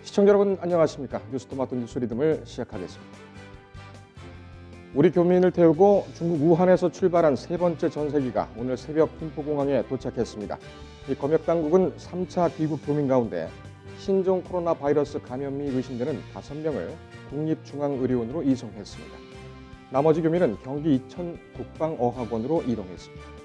시청자 여러분 안녕하십니까? 뉴스토마토 뉴스 리듬을 시작하겠습니다. 우리 교민을 태우고 중국 우한에서 출발한 세 번째 전세기가 오늘 새벽 김포공항에 도착했습니다. 이 검역 당국은 3차 귀국 교민 가운데 신종 코로나 바이러스 감염이 의심되는 5명을 국립중앙의료원으로 이송했습니다. 나머지 교민은 경기 이천 국방어학원으로 이동했습니다.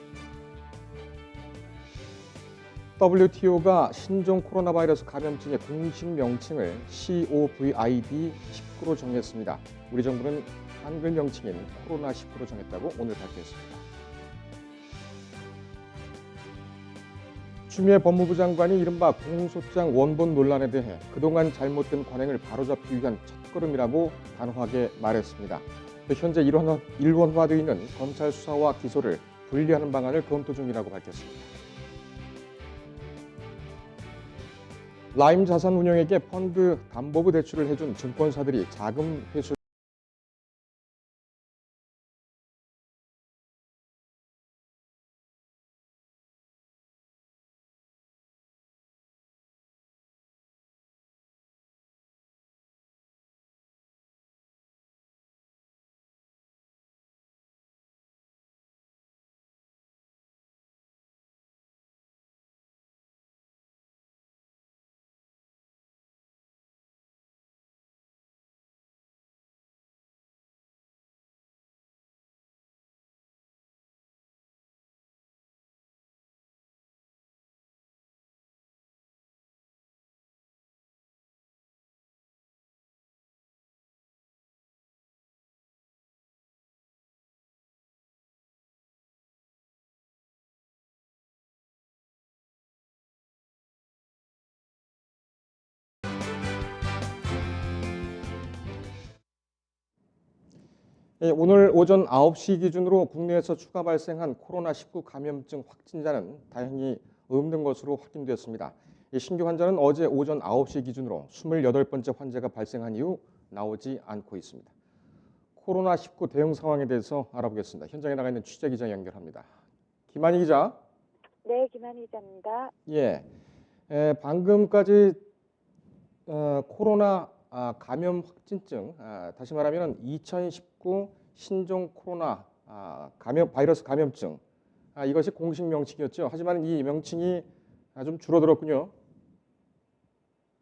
WTO가 신종 코로나 바이러스 감염증의 공식 명칭을 COVID-19로 정했습니다. 우리 정부는 한글 명칭인 코로나19로 정했다고 오늘 밝혔습니다. 추미애 법무부 장관이 이른바 공소장 원본 논란에 대해 그동안 잘못된 관행을 바로잡기 위한 첫걸음이라고 단호하게 말했습니다. 현재 일원화되어 있는 검찰 수사와 기소를 분리하는 방안을 검토 중이라고 밝혔습니다. 라임 자산운용에게 펀드 담보부 대출을 해준 증권사들이 자금 회수 오늘 오전 9시 기준으로 국내에서 추가 발생한 코로나19 감염증 확진자는 다행히 없는 것으로 확인됐습니다. 신규 환자는 어제 오전 9시 기준으로 28번째 환자가 발생한 이후 나오지 않고 있습니다. 코로나19 대응 상황에 대해서 알아보겠습니다. 현장에 나가 있는 취재기자 연결합니다. 김한희 기자. 네, 김한희 기자입니다. 방금까지 코로나 감염 확진증, 다시 말하면 2019 신종 코로나 바이러스 감염증, 이것이 공식 명칭이었죠. 하지만 이 명칭이 좀 줄어들었군요.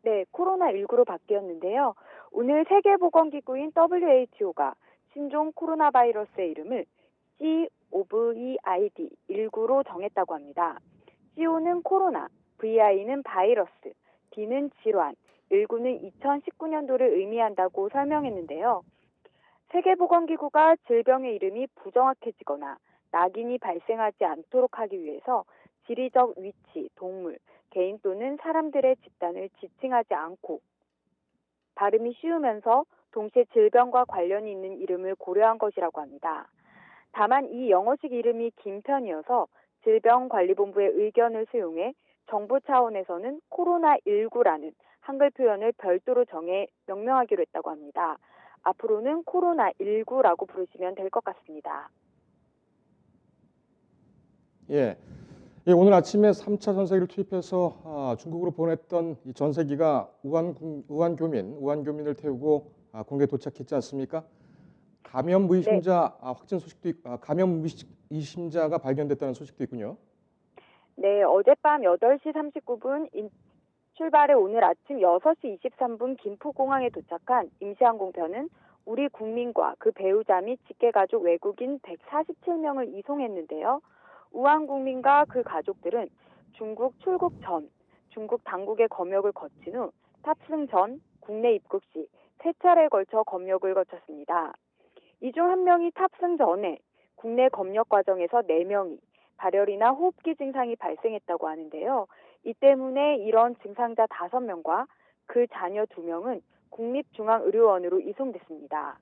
네, 코로나19로 바뀌었는데요. 오늘 세계보건기구인 WHO가 신종 코로나 바이러스의 이름을 COVID-19로 정했다고 합니다. CO는 코로나, VI는 바이러스, D는 질환, 19는 2019년도를 의미한다고 설명했는데요. 세계보건기구가 질병의 이름이 부정확해지거나 낙인이 발생하지 않도록 하기 위해서 지리적 위치, 동물, 개인 또는 사람들의 집단을 지칭하지 않고 발음이 쉬우면서 동시에 질병과 관련이 있는 이름을 고려한 것이라고 합니다. 다만 이 영어식 이름이 긴 편이어서 질병관리본부의 의견을 수용해 정부 차원에서는 코로나19라는 한글 표현을 별도로 정해 명명하기로 했다고 합니다. 앞으로는 코로나19라고 부르시면 될 것 같습니다. 오늘 아침에 3차 전세기를 투입해서 중국으로 보냈던 이 전세기가 우한 교민을 태우고 공개 도착했지 않습니까? 감염 의심자 확진 소식도 있고, 감염 의심자가 발견됐다는 소식도 있군요. 네, 어젯밤 8시 39분 출발해 오늘 아침 6시 23분 김포공항에 도착한 임시항공편은 우리 국민과 그 배우자 및 직계가족 외국인 147명을 이송했는데요. 우한 국민과 그 가족들은 중국 출국 전, 중국 당국의 검역을 거친 후 탑승 전, 국내 입국 시 3차례에 걸쳐 검역을 거쳤습니다. 이 중 1명이 탑승 전에 국내 검역 과정에서 4명이 발열이나 호흡기 증상이 발생했다고 하는데요. 이 때문에 이런 증상자 5명과 그 자녀 2명은 국립중앙의료원으로 이송됐습니다.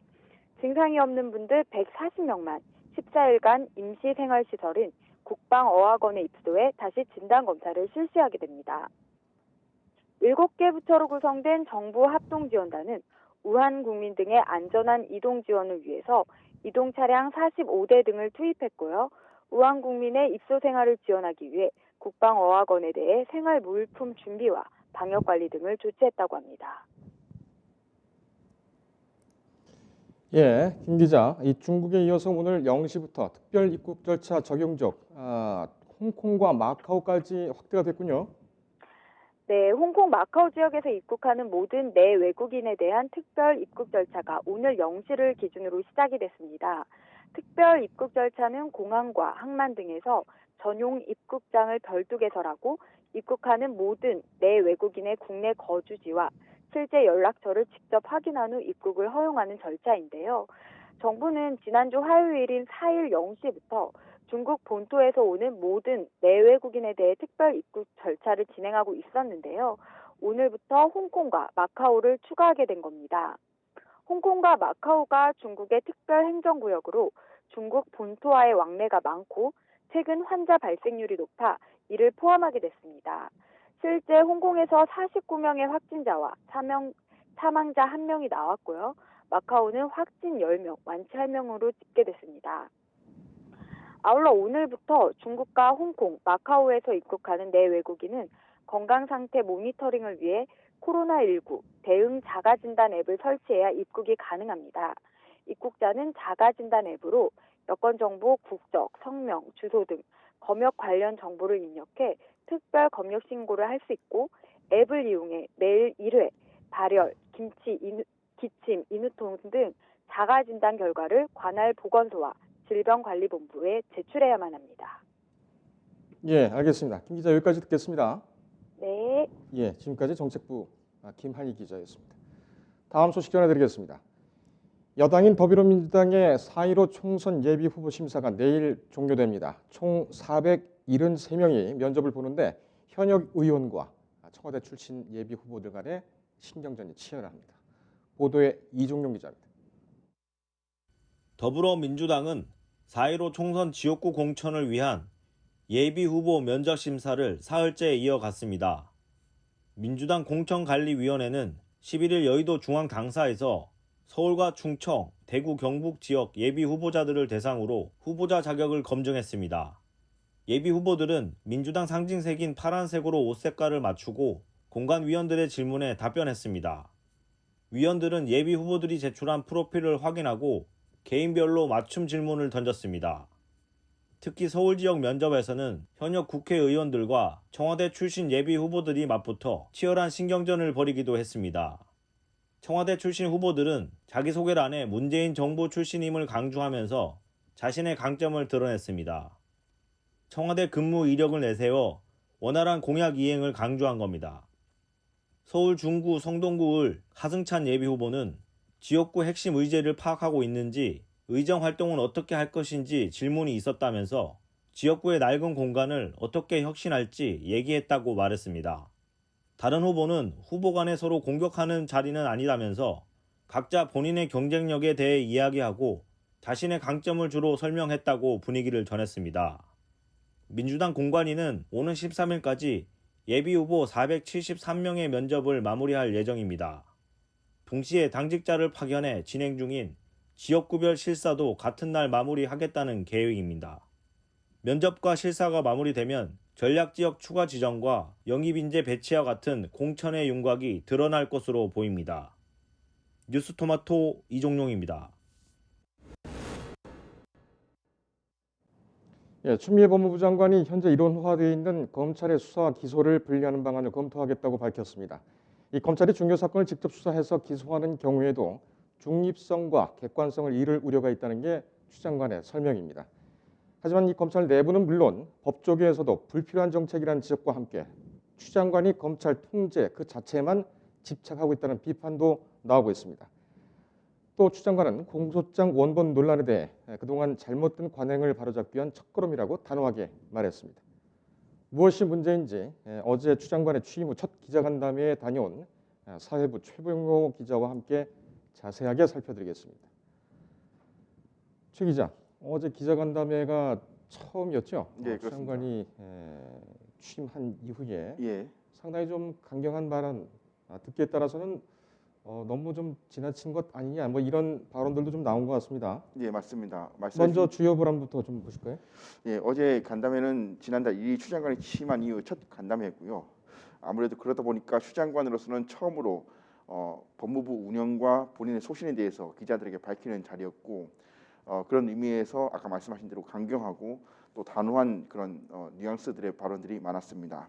증상이 없는 분들 140명만 14일간 임시생활시설인 국방어학원에 입소해 다시 진단검사를 실시하게 됩니다. 7개 부처로 구성된 정부 합동지원단은 우한 국민 등의 안전한 이동 지원을 위해서 이동 차량 45대 등을 투입했고요. 우한 국민의 입소 생활을 지원하기 위해 국방어학원에 대해 생활 물품 준비와 방역관리 등을 조치했다고 합니다. 예, 김 기자, 이 중국에 이어서 오늘 0시부터 특별 입국 절차 적용적 홍콩과 마카오까지 확대가 됐군요. 네, 홍콩 마카오 지역에서 입국하는 모든 내 외국인에 대한 특별 입국 절차가 오늘 0시를 기준으로 시작이 됐습니다. 특별 입국 절차는 공항과 항만 등에서 전용 입국장을 별도 개설하고 입국하는 모든 내 외국인의 국내 거주지와 실제 연락처를 직접 확인한 후 입국을 허용하는 절차인데요. 정부는 지난주 화요일인 4일 0시부터 중국 본토에서 오는 모든 내외국인에 대해 특별 입국 절차를 진행하고 있었는데요. 오늘부터 홍콩과 마카오를 추가하게 된 겁니다. 홍콩과 마카오가 중국의 특별 행정구역으로 중국 본토와의 왕래가 많고 최근 환자 발생률이 높아 이를 포함하게 됐습니다. 실제 홍콩에서 49명의 확진자와 사망자 1명이 나왔고요. 마카오는 확진 10명, 완치 1명으로 집계됐습니다. 아울러 오늘부터 중국과 홍콩, 마카오에서 입국하는 내 외국인은 건강상태 모니터링을 위해 코로나19 대응 자가진단 앱을 설치해야 입국이 가능합니다. 입국자는 자가진단 앱으로 여권정보, 국적, 성명, 주소 등 검역 관련 정보를 입력해 특별 검역 신고를 할 수 있고 앱을 이용해 매일 1회, 발열, 기침, 인후통 등 자가진단 결과를 관할 보건소와 질병관리본부에 제출해야만 합니다. 예, 알겠습니다. 김 기자 여기까지 듣겠습니다. 네. 예, 지금까지 정책부 김한희 기자였습니다. 다음 소식 전해드리겠습니다. 여당인 더불어민주당의 4.15 총선 예비 후보 심사가 내일 종료됩니다. 총 473명이 면접을 보는데 현역 의원과 청와대 출신 예비 후보들 간의 신경전이 치열합니다. 보도에 이종용 기자입니다. 더불어민주당은 4.15 총선 지역구 공천을 위한 예비 후보 면접 심사를 사흘째 이어갔습니다. 민주당 공천관리위원회는 11일 여의도 중앙당사에서 서울과 충청, 대구, 경북 지역 예비 후보자들을 대상으로 후보자 자격을 검증했습니다. 예비 후보들은 민주당 상징색인 파란색으로 옷 색깔을 맞추고 공관위원들의 질문에 답변했습니다. 위원들은 예비 후보들이 제출한 프로필을 확인하고 개인별로 맞춤 질문을 던졌습니다. 특히 서울 지역 면접에서는 현역 국회의원들과 청와대 출신 예비 후보들이 맞붙어 치열한 신경전을 벌이기도 했습니다. 청와대 출신 후보들은 자기소개란에 문재인 정부 출신임을 강조하면서 자신의 강점을 드러냈습니다. 청와대 근무 이력을 내세워 원활한 공약 이행을 강조한 겁니다. 서울 중구 성동구을 하승찬 예비후보는 지역구 핵심 의제를 파악하고 있는지, 의정 활동은 어떻게 할 것인지 질문이 있었다면서 지역구의 낡은 공간을 어떻게 혁신할지 얘기했다고 말했습니다. 다른 후보는 후보 간에 서로 공격하는 자리는 아니라면서 각자 본인의 경쟁력에 대해 이야기하고 자신의 강점을 주로 설명했다고 분위기를 전했습니다. 민주당 공관위는 오는 13일까지 예비후보 473명의 면접을 마무리할 예정입니다. 동시에 당직자를 파견해 진행 중인 지역구별 실사도 같은 날 마무리하겠다는 계획입니다. 면접과 실사가 마무리되면 전략지역 추가 지정과 영입인재 배치와 같은 공천의 윤곽이 드러날 것으로 보입니다. 뉴스토마토 이종용입니다. 예, 추미애 법무부 장관이 현재 일원화되어 있는 검찰의 수사와 기소를 분리하는 방안을 검토하겠다고 밝혔습니다. 이 검찰이 중요 사건을 직접 수사해서 기소하는 경우에도 중립성과 객관성을 잃을 우려가 있다는 게 추 장관의 설명입니다. 하지만 이 검찰 내부는 물론 법조계에서도 불필요한 정책이라는 지적과 함께 추 장관이 검찰 통제 그 자체에만 집착하고 있다는 비판도 나오고 있습니다. 또 추 장관은 공소장 원본 논란에 대해 그동안 잘못된 관행을 바로잡기 위한 첫걸음이라고 단호하게 말했습니다. 무엇이 문제인지 어제 추 장관의 취임 후 첫 기자간담회에 다녀온 사회부 최병호 기자와 함께 자세하게 살펴드리겠습니다. 최 기자, 어제 기자간담회가 처음이었죠? 네, 추 장관이 취임한 이후에 예. 상당히 좀 강경한 발언 듣기에 따라서는 너무 좀 지나친 것 아니냐 뭐 이런 발언들도 좀 나온 것 같습니다. 예, 맞습니다. 먼저 주요 불안부터 좀 보실까요? 예, 어제 간담회는 지난달 2일 추 장관이 취임한 이후 첫 간담회였고요. 아무래도 그러다 보니까 추 장관으로서는 처음으로 법무부 운영과 본인의 소신에 대해서 기자들에게 밝히는 자리였고 그런 의미에서 아까 말씀하신 대로 강경하고 또 단호한 그런 뉘앙스들의 발언들이 많았습니다.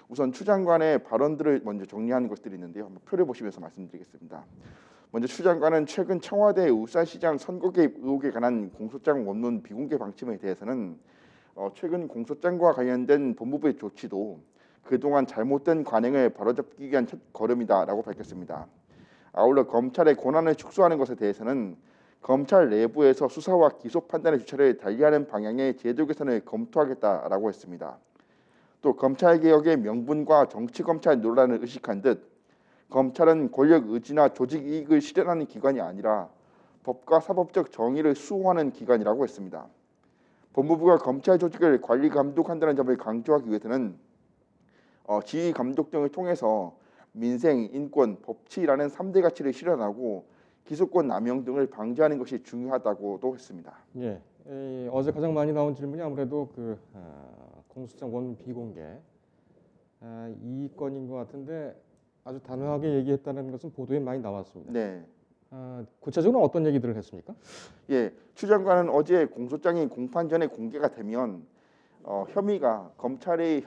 우선 추 장관의 발언들을 먼저 정리하는 것들이 있는데요. 한번 표를 보시면서 말씀드리겠습니다. 먼저 추 장관은 최근 청와대 울산시장 선거 개입 의혹에 관한 공소장 원문 비공개 방침에 대해서는 최근 공소장과 관련된 법무부의 조치도 그동안 잘못된 관행을 바로잡기 위한 첫 걸음이다라고 밝혔습니다. 아울러 검찰의 권한을 축소하는 것에 대해서는 검찰 내부에서 수사와 기소 판단의 주체를 달리하는 방향의 제도 개선을 검토하겠다라고 했습니다. 또 검찰개혁의 명분과 정치검찰 논란을 의식한 듯 검찰은 권력 의지나 조직 이익을 실현하는 기관이 아니라 법과 사법적 정의를 수호하는 기관이라고 했습니다. 법무부가 검찰 조직을 관리 감독한다는 점을 강조하기 위해서는 지휘 감독 등을 통해서 민생, 인권, 법치라는 3대 가치를 실현하고 기소권 남용 등을 방지하는 것이 중요하다고도 했습니다. 예, 어제 가장 많이 나온 질문이 아무래도 공소장 원문 비공개 이 건인 것 같은데 아주 단호하게 얘기했다는 것은 보도에 많이 나왔습니다. 네. 구체적으로 어떤 얘기들을 했습니까? 예, 추 장관은 어제 공소장이 공판 전에 공개가 되면 혐의가 검찰이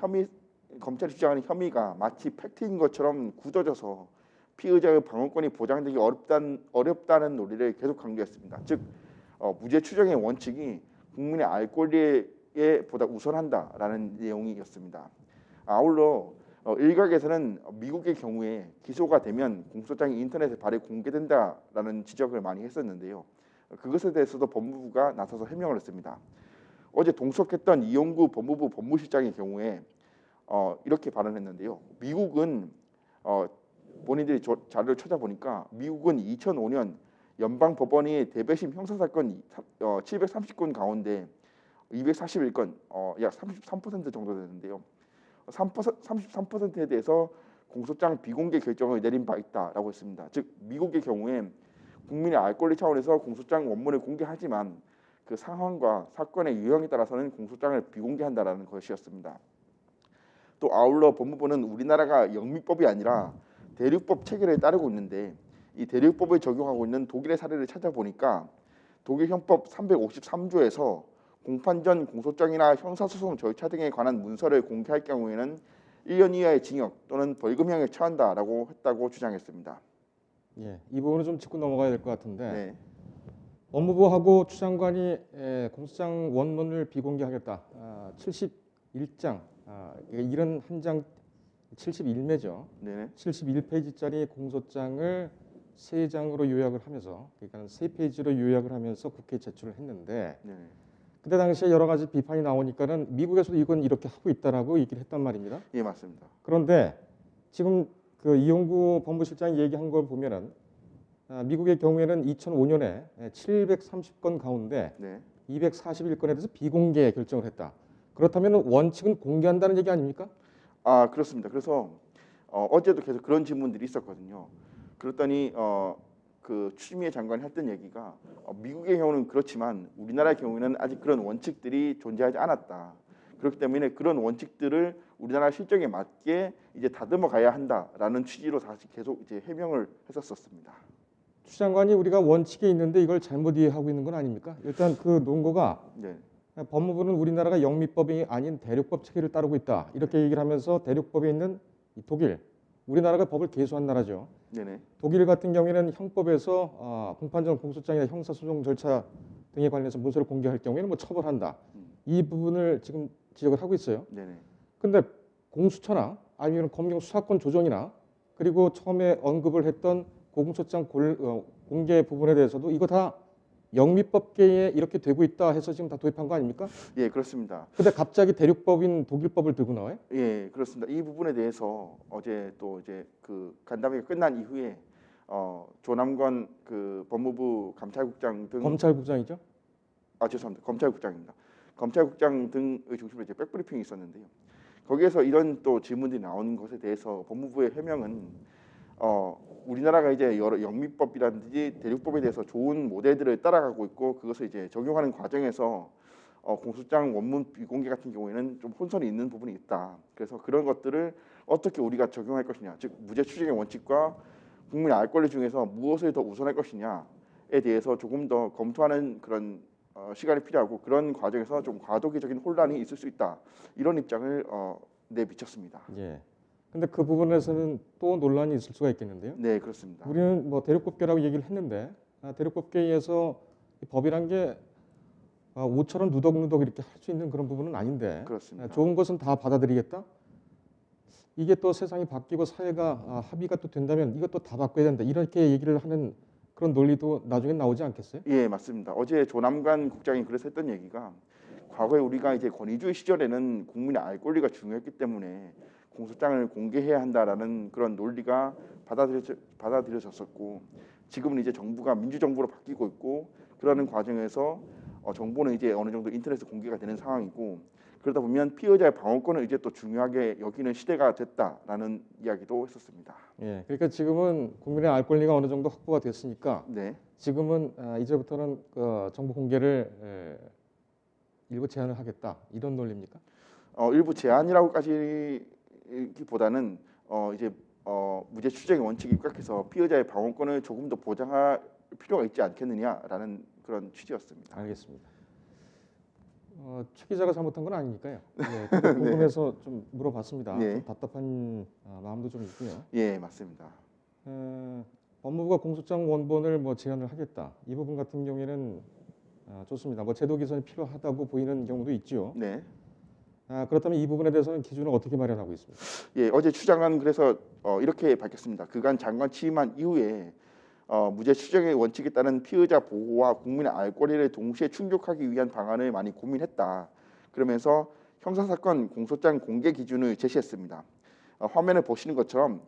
주장하는 혐의가 마치 팩트인 것처럼 굳어져서 피의자의 방어권이 보장되기 어렵다는 논리를 계속 강조했습니다. 즉 무죄 추정의 원칙이 국민의 알 권리에 보다 우선한다라는 내용이었습니다. 아울러 일각에서는 미국의 경우에 기소가 되면 공소장이 인터넷에 바로 공개된다라는 지적을 많이 했었는데요. 그것에 대해서도 법무부가 나서서 해명을 했습니다. 어제 동석했던 이용구 법무부 법무실장의 경우에 이렇게 발언했는데요. 미국은 본인들이 자료를 찾아보니까 미국은 2005년 연방 법원이 대배심 형사 사건 730건 가운데 241건, 약 33% 정도 되는데요. 33%에 대해서 공소장 비공개 결정을 내린 바 있다라고 했습니다. 즉 미국의 경우에 국민의 알 권리 차원에서 공소장 원문을 공개하지만 그 상황과 사건의 유형에 따라서는 공소장을 비공개한다라는 것이었습니다. 또 아울러 법무부는 우리나라가 영미법이 아니라 대륙법 체계를 따르고 있는데 이 대륙법을 적용하고 있는 독일의 사례를 찾아보니까 독일 형법 353조에서 공판 전 공소장이나 형사소송 절차 등에 관한 문서를 공개할 경우에는 1년 이하의 징역 또는 벌금형에 처한다라고 했다고 주장했습니다. 예, 이 부분은 좀 짚고 넘어가야 될 것 같은데 네. 법무부하고 추 장관이 공소장 원문을 비공개하겠다. 71장, 71장 71매죠. 네. 71페이지짜리 공소장을 3장으로 요약을 하면서 그러니까 3페이지로 요약을 하면서 국회에 제출을 했는데 네. 그때 당시에 여러 가지 비판이 나오니까는 미국에서도 이건 이렇게 하고 있다라고 얘기를 했단 말입니다. 예, 맞습니다. 그런데 지금 그 이용구 법무실장이 얘기한 걸 보면은 미국의 경우에는 2005년에 730건 가운데 네. 241건에 대해서 비공개 결정을 했다. 그렇다면 원칙은 공개한다는 얘기 아닙니까? 아, 그렇습니다. 그래서 어제도 계속 그런 질문들이 있었거든요. 그랬더니 그 추미애 장관이 했던 얘기가 미국의 경우는 그렇지만 우리나라의 경우에는 아직 그런 원칙들이 존재하지 않았다. 그렇기 때문에 그런 원칙들을 우리나라 실정에 맞게 이제 다듬어 가야 한다라는 취지로 다시 계속 이제 해명을 했었습니다. 추 장관이 우리가 원칙에 있는데 이걸 잘못 이해하고 있는 건 아닙니까? 일단 그 논거가 네. 법무부는 우리나라가 영미법이 아닌 대륙법 체계를 따르고 있다. 이렇게 얘기를 하면서 대륙법에 있는 독일, 우리나라가 법을 개수한 나라죠. 네네. 독일 같은 경우에는 형법에서 공판전 공소장이나 형사소송 절차 등에 관련해서 문서를 공개할 경우에는 뭐 처벌한다. 이 부분을 지금 지적을 하고 있어요. 네네. 근데 공수처나 아니면 검경 수사권 조정이나 그리고 처음에 언급을 했던 공소장 공개 부분에 대해서도 이거 다 영미법계에 이렇게 되고 있다 해서 지금 다 도입한 거 아닙니까? 예, 그렇습니다. 근데 갑자기 대륙법인 독일법을 들고 나와요? 예, 그렇습니다. 이 부분에 대해서 어제 또 이제 그 간담회가 끝난 이후에 조남관 그 법무부 감찰국장 등 검찰국장이죠? 죄송합니다. 검찰국장입니다. 검찰국장 등의 중심으로 이제 백브리핑이 있었는데요. 거기에서 이런 또 질문들이 나오는 것에 대해서 법무부의 해명은 우리나라가 이제 여러 영미법이라든지 대륙법에 대해서 좋은 모델들을 따라가고 있고 그것을 이제 적용하는 과정에서 공소장 원문 비공개 같은 경우에는 좀 혼선이 있는 부분이 있다. 그래서 그런 것들을 어떻게 우리가 적용할 것이냐, 즉 무죄 추정의 원칙과 국민의 알 권리 중에서 무엇을 더 우선할 것이냐에 대해서 조금 더 검토하는 그런 시간이 필요하고 그런 과정에서 좀 과도기적인 혼란이 있을 수 있다 이런 입장을 내비쳤습니다. 예. 근데 그 부분에서는 또 논란이 있을 수가 있겠는데요. 네, 그렇습니다. 우리는 뭐 대륙법계라고 얘기를 했는데 대륙법계에서 이 법이란 게 옷처럼 누덕누덕 이렇게 할 수 있는 그런 부분은 아닌데 그렇습니다. 좋은 것은 다 받아들이겠다. 이게 또 세상이 바뀌고 사회가 합의가 또 된다면 이것도 다 바꿔야 된다. 이렇게 얘기를 하는 그런 논리도 나중에 나오지 않겠어요? 예, 맞습니다. 어제 조남관 국장이 그래서 했던 얘기가 과거에 우리가 이제 권위주의 시절에는 국민의 알 권리가 중요했기 때문에 공소장을 공개해야 한다라는 그런 논리가 받아들여졌었고 지금은 이제 정부가 민주정부로 바뀌고 있고 그러는 과정에서 정보는 이제 어느 정도 인터넷에 공개가 되는 상황이고 그러다 보면 피해자의 방어권을 이제 또 중요하게 여기는 시대가 됐다라는 이야기도 했었습니다. 예, 그러니까 지금은 국민의 알 권리가 어느 정도 확보가 됐으니까 네, 지금은 이제부터는 정보 공개를 일부 제한을 하겠다 이런 논리입니까? 일부 제한이라고까지보다는 이제 무죄 추정의 원칙에 입각해서 피해자의 방어권을 조금 더 보장할 필요가 있지 않겠느냐라는 그런 취지였습니다. 알겠습니다. 최 기자가 잘못한 건 아니니까요. 네, 근데 궁금해서 좀 물어봤습니다. 네. 좀 답답한 마음도 좀 있고요. 예, 맞습니다. 법무부가 공소장 원본을 뭐 제한을 하겠다. 이 부분 같은 경우에는 좋습니다. 뭐 제도 개선이 필요하다고 보이는 경우도 있죠. 네. 그렇다면 이 부분에 대해서는 기준을 어떻게 마련하고 있습니까? 예, 어제 추 장관 그래서 이렇게 밝혔습니다. 그간 장관 취임한 이후에 무죄 추정의 원칙에 따른 피의자 보호와 국민의 알 권리를 동시에 충족하기 위한 방안을 많이 고민했다. 그러면서 형사사건 공소장 공개 기준을 제시했습니다. 화면에 보시는 것처럼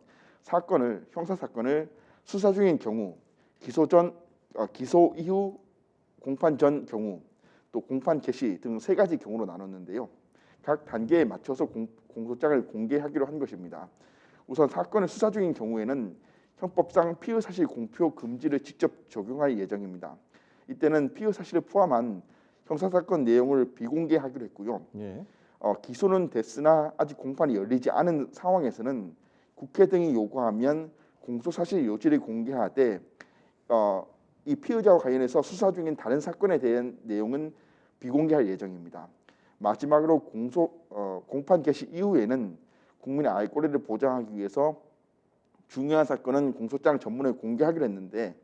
형사사건을 수사 중인 경우, 기소 이후 공판 전 경우, 또 공판 개시 등 세 가지 경우로 나눴는데요. 각 단계에 맞춰서 공소장을 공개하기로 한 것입니다. 우선 사건을 수사 중인 경우에는 형법상 피의 사실 공표 금지를 직접 적용할 예정입니다. 이때는 피의 사실을 포함한 형사사건 내용을 비공개하기로 했고요. 예. 기소는 됐으나 아직 공판이 열리지 않은 상황에서는 국회 등이 요구하면 공소사실 요지를 공개하되 이 피의자와 관련해서 수사 중인 다른 사건에 대한 내용은 비공개할 예정입니다. 마지막으로 공판 개시 이후에는 국민의 알 권리를 보장하기 위해서 중요한 사건은 공소장 전문을 공개하기로 했는데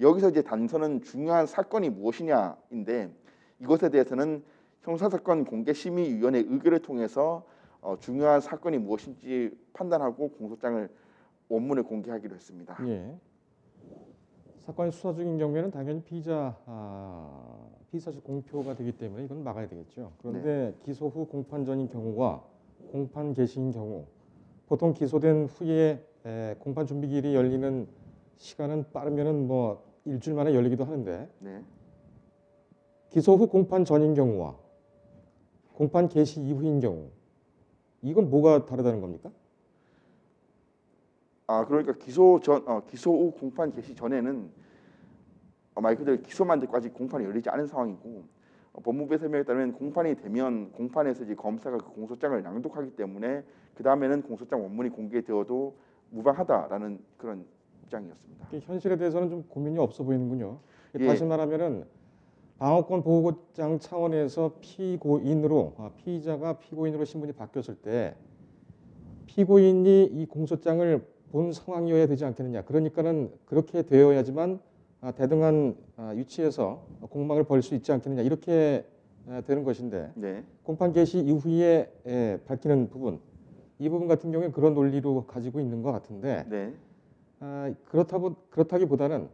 여기서 이제 단서는 중요한 사건이 무엇이냐인데 이것에 대해서는 형사사건 공개심의위원회 의결을 통해서 중요한 사건이 무엇인지 판단하고 공소장을 원문을 공개하기로 했습니다. 예. 사건이 수사 중인 경우에는 당연히 피의 사실 공표가 되기 때문에 이건 막아야 되겠죠. 그런데 기소 후 공판 전인 경우와 공판 개시인 경우 보통 기소된 후에 공판 준비기일이 열리는 시간은 빠르면은 뭐 일주일 만에 열리기도 하는데 네. 기소 후 공판 전인 경우와 공판 개시 이후인 경우 이건 뭐가 다르다는 겁니까? 그러니까 기소 후 공판 개시 전에는 말 그대로 기소만 되고 아직 공판이 열리지 않은 상황이고 법무부의 설명에 따르면 공판이 되면 공판에서 이제 검사가 그 공소장을 낭독하기 때문에 그 다음에는 공소장 원문이 공개되어도 무방하다라는 그런 입장이었습니다. 현실에 대해서는 좀 고민이 없어 보이는군요. 예. 다시 말하면은 방어권 보호장 차원에서 피의자가 피고인으로 신분이 바뀌었을 때 피고인이 이 공소장을 본 상황이어야 되지 않겠느냐. 그러니까는 그렇게 되어야지만 대등한 위치에서 공방을 벌일 수 있지 않겠느냐. 이렇게 되는 것인데 네. 공판 개시 이후에 밝히는 부분 이 부분 같은 경우에 그런 논리로 가지고 있는 것 같은데 네. 그렇다기보다는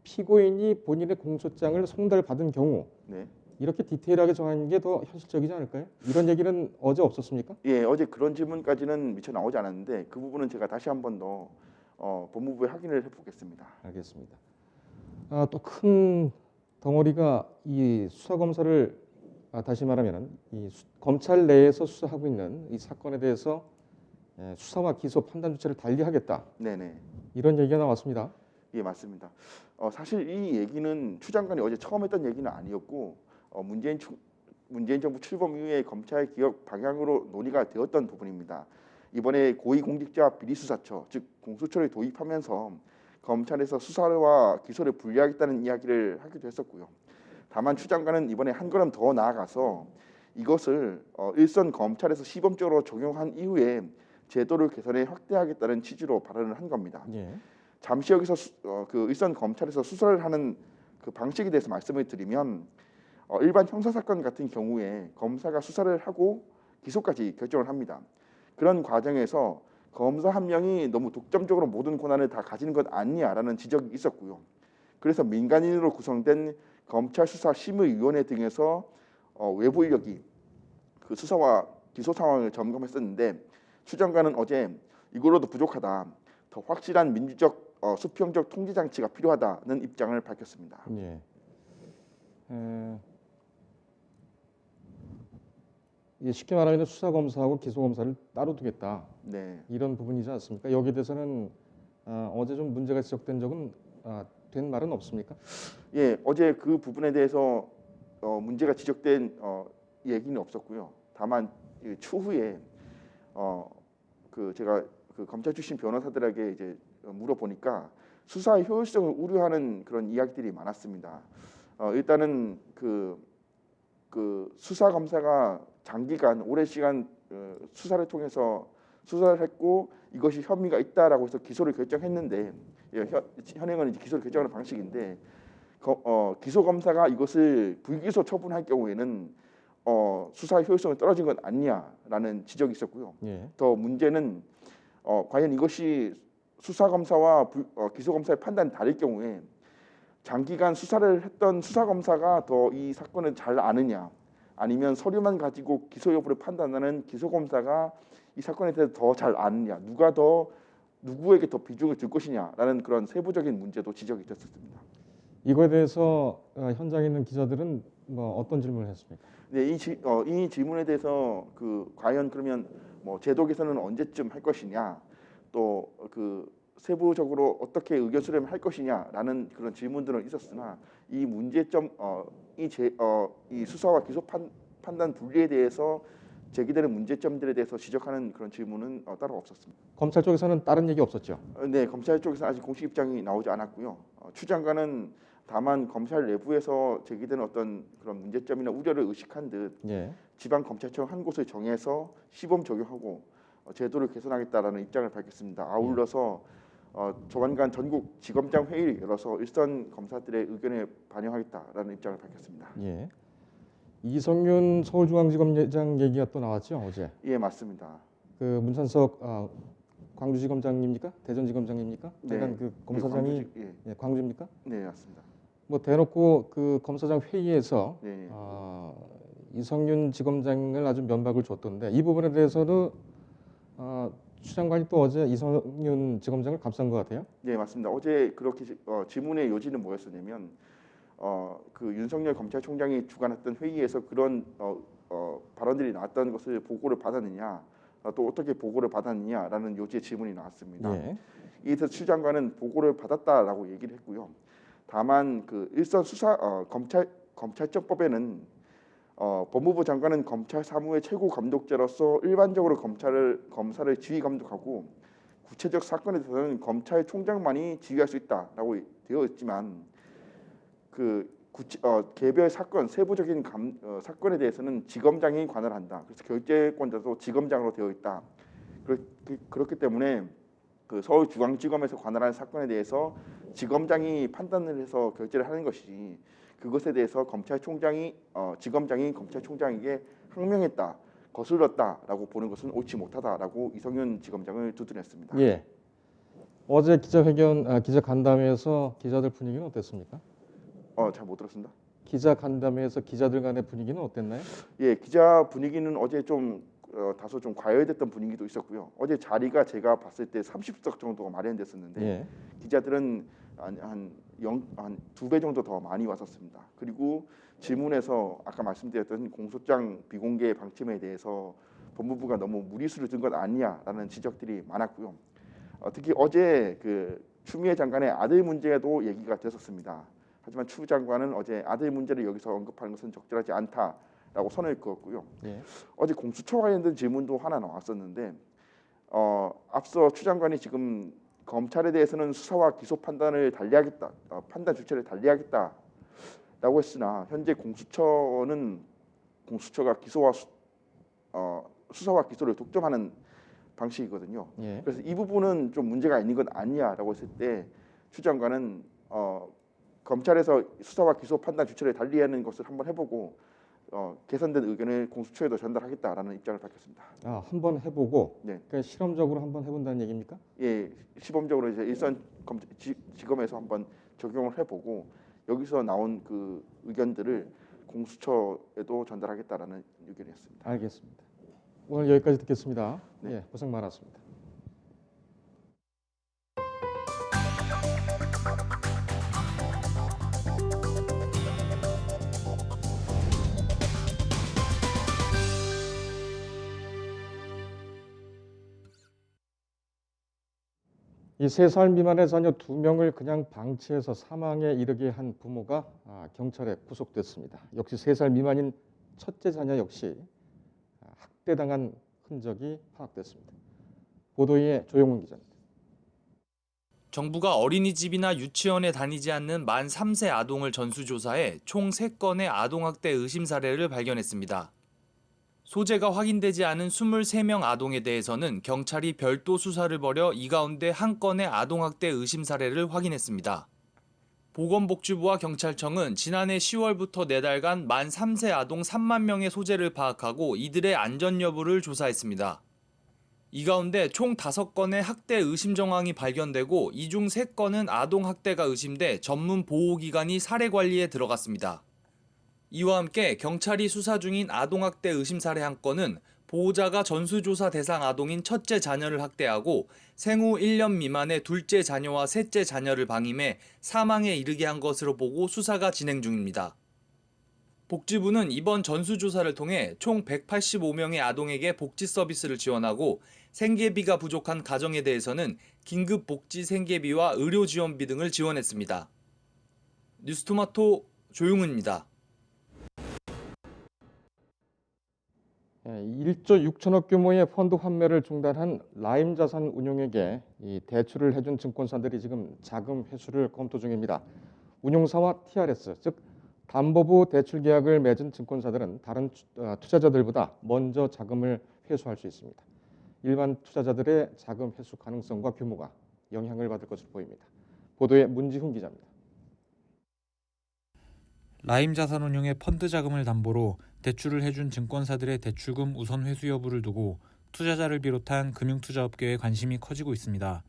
피고인이 본인의 공소장을 송달받은 경우 네. 이렇게 디테일하게 정하는 게 더 현실적이지 않을까요? 이런 얘기는 어제 없었습니까? 예, 어제 그런 질문까지는 미처 나오지 않았는데 그 부분은 제가 다시 한 번 더 법무부에 확인을 해보겠습니다. 알겠습니다. 또 큰 덩어리가 이 수사 검사를 다시 말하면 검찰 내에서 수사하고 있는 이 사건에 대해서 수사와 기소 판단 주체를 달리하겠다. 네네. 이런 얘기가 나왔습니다. 예, 맞습니다. 사실 이 얘기는 추 장관이 어제 처음 했던 얘기는 아니었고 문재인 정부 출범 이후에 검찰 개혁 방향으로 논의가 되었던 부분입니다. 이번에 고위공직자 비리수사처 즉 공수처를 도입하면서 검찰에서 수사와 기소를 분리하겠다는 이야기를 하기도 했었고요. 다만 추 장관은 이번에 한 걸음 더 나아가서 이것을 일선 검찰에서 시범적으로 적용한 이후에 제도를 개선해 확대하겠다는 취지로 발언을 한 겁니다. 예. 잠시 여기서 그 일선 검찰에서 수사를 하는 그 방식에 대해서 말씀을 드리면 일반 형사 사건 같은 경우에 검사가 수사를 하고 기소까지 결정을 합니다. 그런 과정에서 검사 한 명이 너무 독점적으로 모든 권한을 다 가지는 것 아니냐라는 지적이 있었고요. 그래서 민간인으로 구성된 검찰수사심의위원회 등에서 외부 인력이 그 수사와 기소 상황을 점검했었는데 추 장관은 어제 이걸로도 부족하다. 더 확실한 민주적 수평적 통제 장치가 필요하다는 입장을 밝혔습니다. 예. 이게 쉽게 말하면 수사 검사하고 기소 검사를 따로 두겠다. 네. 이런 부분이지 않습니까? 여기에 대해서는 어제 좀 문제가 지적된 적은 된 말은 없습니까? 예, 어제 그 부분에 대해서 문제가 지적된 얘기는 없었고요. 다만 추후에 그 제가 그 검찰 출신 변호사들에게 이제 물어보니까 수사의 효율성을 우려하는 그런 이야기들이 많았습니다. 일단은 그 수사 검사가 장기간 오랜 시간 수사를 통해서 수사를 했고 이것이 혐의가 있다라고 해서 기소를 결정했는데 현행은 이제 기소를 결정하는 방식인데 기소 검사가 이것을 불기소 처분할 경우에는 수사의 효율성이 떨어진 건 아니냐라는 지적이 있었고요. 예. 더 문제는 과연 이것이 수사 검사와 기소 검사의 판단이 다를 경우에 장기간 수사를 했던 수사 검사가 더 이 사건을 잘 아느냐 아니면 서류만 가지고 기소 여부를 판단하는 기소 검사가 이 사건에 대해서 더 잘 아느냐 누가 더 누구에게 더 비중을 줄 것이냐라는 그런 세부적인 문제도 지적이 됐었습니다. 이거에 대해서 현장에 있는 기자들은 뭐 어떤 질문을 했습니까? 네, 이 질문에 대해서 과연 그러면 뭐 제도 개선은 언제쯤 할 것이냐 또 그 세부적으로 어떻게 의견 수렴을 할 것이냐라는 그런 질문들은 있었으나 이 문제점 이 수사와 기소 판단 분리에 대해서 제기되는 문제점들에 대해서 지적하는 그런 질문은 따로 없었습니다. 검찰 쪽에서는 다른 얘기 없었죠? 네, 검찰 쪽에서 아직 공식 입장이 나오지 않았고요. 추 장관은 다만 검찰 내부에서 제기되는 어떤 그런 문제점이나 우려를 의식한 듯 예. 지방 검찰청 한 곳을 정해서 시범 적용하고 제도를 개선하겠다라는 입장을 밝혔습니다. 아울러서 조만간 전국 지검장 회의를 열어서 일선 검사들의 의견을 반영하겠다라는 입장을 밝혔습니다. 예. 이성윤 서울중앙지검장 얘기가 또 나왔죠 어제. 예, 맞습니다. 그 문찬석 광주지검장입니까? 대전지검장입니까? 네. 약간 그 검사장이 광주지, 예, 광주입니까? 네, 맞습니다. 뭐 대놓고 그 검사장 회의에서 네. 이성윤 지검장을 아주 면박을 줬던데 이 부분에 대해서도 추 장관이 또 어제 이성윤 지검장을 감싼 것 같아요. 네, 맞습니다. 어제 그렇게 질문의 요지는 뭐였었냐면 그 윤석열 검찰총장이 주관했던 회의에서 그런 발언들이 나왔다는 것을 보고를 받았느냐 또 어떻게 보고를 받았느냐라는 요지의 질문이 나왔습니다. 예. 이에서 추 장관은 보고를 받았다라고 얘기를 했고요. 다만 그 일선 수사 검찰청법에는 법무부 장관은 검찰 사무의 최고 감독자로서 일반적으로 검사를 지휘 감독하고 구체적 사건에 대해서는 검찰총장만이 지휘할 수 있다라고 되어 있지만 개별 사건 세부적인 사건에 대해서는 지검장이 관할한다. 그래서 결재권자도 지검장으로 되어 있다. 그렇기 때문에 그 서울중앙지검에서 관할하는 사건에 대해서 지검장이 판단을 해서 결재를 하는 것이지 그것에 대해서 지검장이 검찰총장에게 항명했다, 거슬렀다라고 보는 것은 옳지 못하다라고 이성윤 지검장을 두둔했습니다. 예. 어제 기자 간담회에서 기자들 분위기는 어땠습니까? 잘 못 들었습니다. 기자 간담회에서 기자들 간의 분위기는 어땠나요? 예, 기자 분위기는 어제 좀 다소 좀 과열됐던 분위기도 있었고요. 어제 자리가 제가 봤을 때 30석 정도가 마련됐었는데 예. 기자들은 한 2배 정도 더 많이 왔었습니다. 그리고 질문에서 아까 말씀드렸던 공소장 비공개 방침에 대해서 법무부가 너무 무리수를 둔 것 아니냐라는 지적들이 많았고요. 특히 어제 그 추미애 장관의 아들 문제도 얘기가 됐었습니다. 하지만 추 장관은 어제 아들 문제를 여기서 언급하는 것은 적절하지 않다라고 선을 그었고요. 예. 어제 공수처와 관련된 질문도 하나 나왔었는데 앞서 추 장관이 지금 검찰에 대해서는 수사와 기소 판단을 달리하겠다, 판단 주체를 달리하겠다라고 했으나 현재 공수처가 수사와 기소를 독점하는 방식이거든요. 예. 그래서 이 부분은 좀 문제가 있는 것 아니냐라고 했을 때 추 장관은 검찰에서 수사와 기소 판단 주체를 달리하는 것을 한번 해보고 개선된 의견을 공수처에도 전달하겠다라는 입장을 밝혔습니다. 한번 해보고 네. 그러니까 실험적으로 한번 해본다는 얘기입니까? 예, 시범적으로 이제 일선 지검에서 한번 적용을 해보고 여기서 나온 그 의견들을 공수처에도 전달하겠다라는 의견이었습니다. 알겠습니다. 오늘 여기까지 듣겠습니다. 네. 예, 고생 많았습니다. 이 3살 미만의 자녀 2명을 그냥 방치해서 사망에 이르게 한 부모가 경찰에 구속됐습니다. 역시 3살 미만인 첫째 자녀 역시 학대당한 흔적이 파악됐습니다. 보도에 조용훈 기자입니다. 정부가 어린이집이나 유치원에 다니지 않는 만 3세 아동을 전수조사해 총 3건의 아동학대 의심 사례를 발견했습니다. 소재가 확인되지 않은 23명 아동에 대해서는 경찰이 별도 수사를 벌여 이 가운데 1건의 아동학대 의심 사례를 확인했습니다. 보건복지부와 경찰청은 지난해 10월부터 4달간 만 3세 아동 3만 명의 소재를 파악하고 이들의 안전 여부를 조사했습니다. 이 가운데 총 5건의 학대 의심 정황이 발견되고 이 중 3건은 아동학대가 의심돼 전문 보호기관이 사례 관리에 들어갔습니다. 이와 함께 경찰이 수사 중인 아동학대 의심 사례 1건은 보호자가 전수조사 대상 아동인 첫째 자녀를 학대하고 생후 1년 미만의 둘째 자녀와 셋째 자녀를 방임해 사망에 이르게 한 것으로 보고 수사가 진행 중입니다. 복지부는 이번 전수조사를 통해 총 185명의 아동에게 복지 서비스를 지원하고 생계비가 부족한 가정에 대해서는 긴급 복지 생계비와 의료 지원비 등을 지원했습니다. 뉴스토마토 조용훈입니다. 1조 6천억 규모의 펀드 환매를 중단한 라임자산 운용에게 이 대출을 해준 증권사들이 지금 자금 회수를 검토 중입니다. 운용사와 TRS, 즉 담보부 대출 계약을 맺은 증권사들은 다른 투자자들보다 먼저 자금을 회수할 수 있습니다. 일반 투자자들의 자금 회수 가능성과 규모가 영향을 받을 것으로 보입니다. 보도에 문지훈 기자입니다. 라임자산운용의 펀드 자금을 담보로 대출을 해준 증권사들의 대출금 우선 회수 여부를 두고 투자자를 비롯한 금융투자업계의 관심이 커지고 있습니다.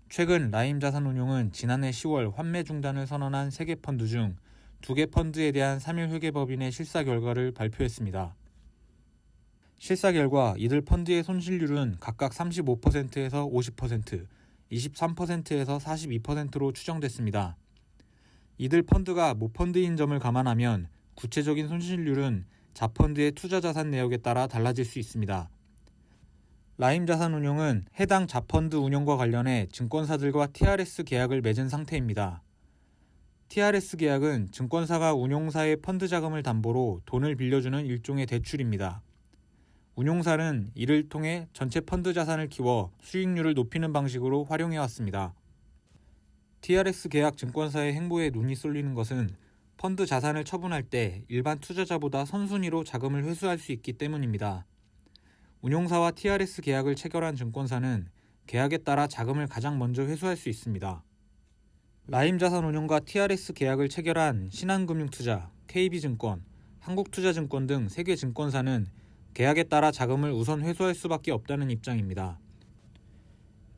최근 라임자산운용은 지난해 10월 환매 중단을 선언한 3개 펀드 중 2개 펀드에 대한 3일 회계법인의 실사 결과를 발표했습니다. 실사 결과 이들 펀드의 손실률은 각각 35%에서 50%, 23%에서 42%로 추정됐습니다. 이들 펀드가 모펀드인 점을 감안하면 구체적인 손실률은 자펀드의 투자 자산 내역에 따라 달라질 수 있습니다. 라임자산운용은 해당 자펀드 운용과 관련해 증권사들과 TRS 계약을 맺은 상태입니다. TRS 계약은 증권사가 운용사의 펀드 자금을 담보로 돈을 빌려주는 일종의 대출입니다. 운용사는 이를 통해 전체 펀드 자산을 키워 수익률을 높이는 방식으로 활용해왔습니다. TRS 계약 증권사의 행보에 눈이 쏠리는 것은 펀드 자산을 처분할 때 일반 투자자보다 선순위로 자금을 회수할 수 있기 때문입니다. 운용사와 TRS 계약을 체결한 증권사는 계약에 따라 자금을 가장 먼저 회수할 수 있습니다. 라임자산운용과 TRS 계약을 체결한 신한금융투자, KB증권, 한국투자증권 등 3개 증권사는 계약에 따라 자금을 우선 회수할 수밖에 없다는 입장입니다.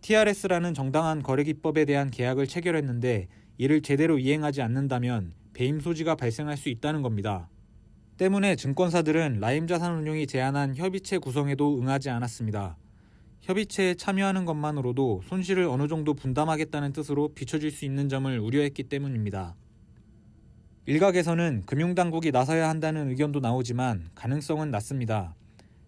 TRS라는 정당한 거래기법에 대한 계약을 체결했는데 이를 제대로 이행하지 않는다면 배임 소지가 발생할 수 있다는 겁니다. 때문에 증권사들은 라임자산운용이 제안한 협의체 구성에도 응하지 않았습니다. 협의체에 참여하는 것만으로도 손실을 어느 정도 분담하겠다는 뜻으로 비춰질 수 있는 점을 우려했기 때문입니다. 일각에서는 금융당국이 나서야 한다는 의견도 나오지만 가능성은 낮습니다.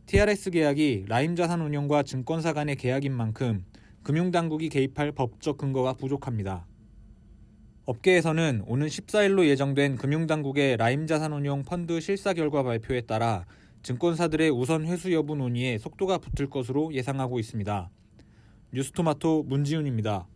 TRS 계약이 라임자산운용과 증권사 간의 계약인 만큼 금융당국이 개입할 법적 근거가 부족합니다. 업계에서는 오는 14일로 예정된 금융당국의 라임자산운용 펀드 실사 결과 발표에 따라 증권사들의 우선 회수 여부 논의에 속도가 붙을 것으로 예상하고 있습니다. 뉴스토마토 문지훈입니다.